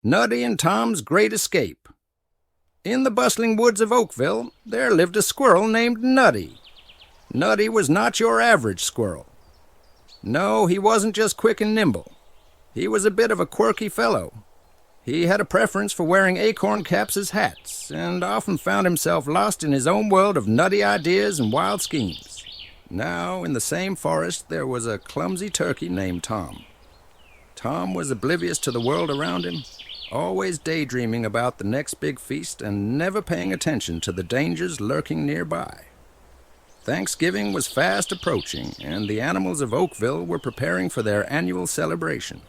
Nutty and Tom's Great Escape. In the bustling woods of Oakville, there lived a squirrel named Nutty. Nutty was not your average squirrel. No, he wasn't just quick and nimble. He was a bit of a quirky fellow. He had a preference for wearing acorn caps as hats, and often found himself lost in his own world of nutty ideas and wild schemes. Now, in the same forest, there was a clumsy turkey named Tom. Tom was oblivious to the world around him, always daydreaming about the next big feast and never paying attention to the dangers lurking nearby. Thanksgiving was fast approaching, and the animals of Oakville were preparing for their annual celebration.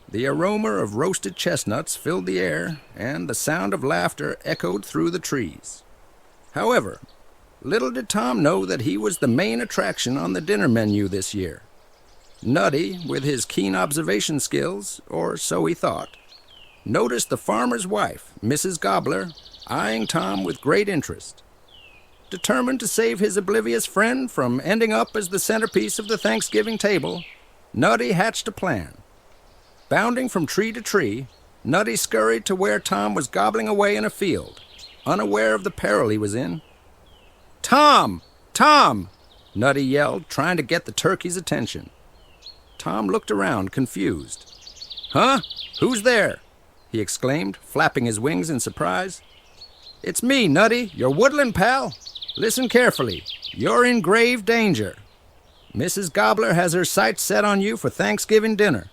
The aroma of roasted chestnuts filled the air, and the sound of laughter echoed through the trees. However, little did Tom know that he was the main attraction on the dinner menu this year. Nutty, with his keen observation skills, or so he thought, noticed the farmer's wife, Mrs. Gobbler, eyeing Tom with great interest. Determined to save his oblivious friend from ending up as the centerpiece of the Thanksgiving table, Nutty hatched a plan. Bounding from tree to tree, Nutty scurried to where Tom was gobbling away in a field, unaware of the peril he was in. "Tom! Tom!" Nutty yelled, trying to get the turkey's attention. Tom looked around, confused. "Huh? Who's there?" he exclaimed, flapping his wings in surprise. "It's me, Nutty, your woodland pal. Listen carefully. You're in grave danger. Mrs. Gobbler has her sights set on you for Thanksgiving dinner,"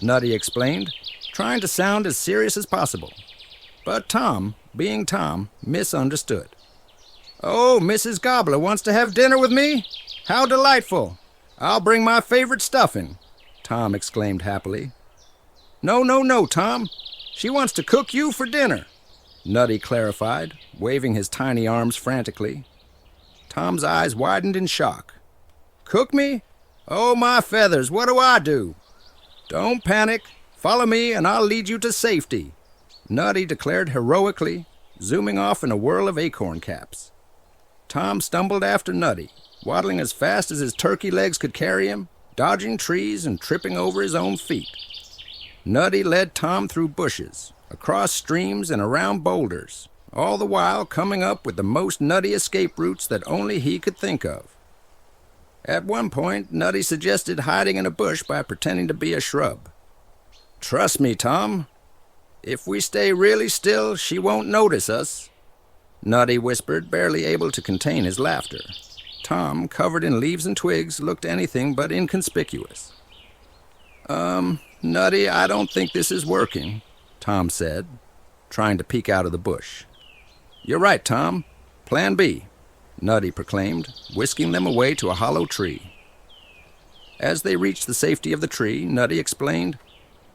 Nutty explained, trying to sound as serious as possible. But Tom, being Tom, misunderstood. "Oh, Mrs. Gobbler wants to have dinner with me? How delightful! I'll bring my favorite stuffing," Tom exclaimed happily. No, Tom. She wants to cook you for dinner," Nutty clarified, waving his tiny arms frantically. Tom's eyes widened in shock. "Cook me? Oh, my feathers, what do I do?" "Don't panic. Follow me and I'll lead you to safety," Nutty declared heroically, zooming off in a whirl of acorn caps. Tom stumbled after Nutty, waddling as fast as his turkey legs could carry him, dodging trees and tripping over his own feet. Nutty led Tom through bushes, across streams and around boulders, all the while coming up with the most nutty escape routes that only he could think of. At one point, Nutty suggested hiding in a bush by pretending to be a shrub. "Trust me, Tom. If we stay really still, she won't notice us," Nutty whispered, barely able to contain his laughter. Tom, covered in leaves and twigs, looked anything but inconspicuous. Nutty, I don't think this is working," Tom said, trying to peek out of the bush. "You're right, Tom. Plan B," Nutty proclaimed, whisking them away to a hollow tree. As they reached the safety of the tree, Nutty explained,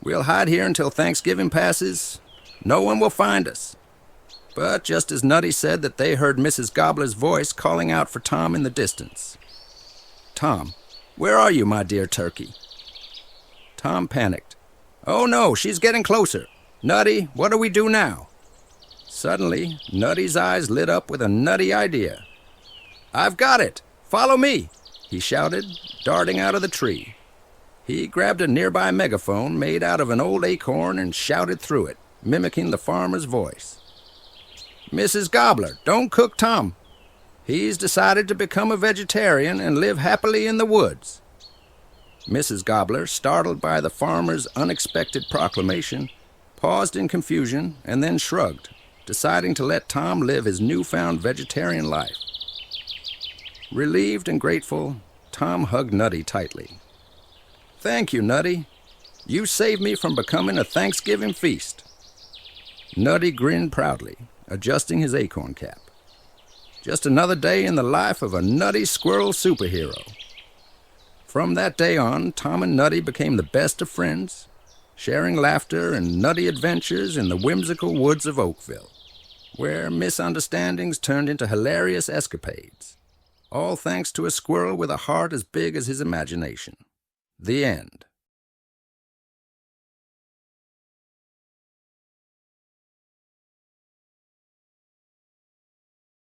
"We'll hide here until Thanksgiving passes. No one will find us." But just as Nutty said that, they heard Mrs. Gobbler's voice calling out for Tom in the distance. "Tom, where are you, my dear turkey?" Tom panicked. "Oh no, she's getting closer. Nutty, what do we do now?" Suddenly, Nutty's eyes lit up with a nutty idea. "I've got it! Follow me!" he shouted, darting out of the tree. He grabbed a nearby megaphone made out of an old acorn and shouted through it, mimicking the farmer's voice. "Mrs. Gobbler, don't cook Tom. He's decided to become a vegetarian and live happily in the woods." Mrs. Gobbler, startled by the farmer's unexpected proclamation, paused in confusion and then shrugged, deciding to let Tom live his newfound vegetarian life. Relieved and grateful, Tom hugged Nutty tightly. "Thank you, Nutty. You saved me from becoming a Thanksgiving feast." Nutty grinned proudly, adjusting his acorn cap. Just another day in the life of a nutty squirrel superhero. From that day on, Tom and Nutty became the best of friends, sharing laughter and nutty adventures in the whimsical woods of Oakville, where misunderstandings turned into hilarious escapades, all thanks to a squirrel with a heart as big as his imagination. The end.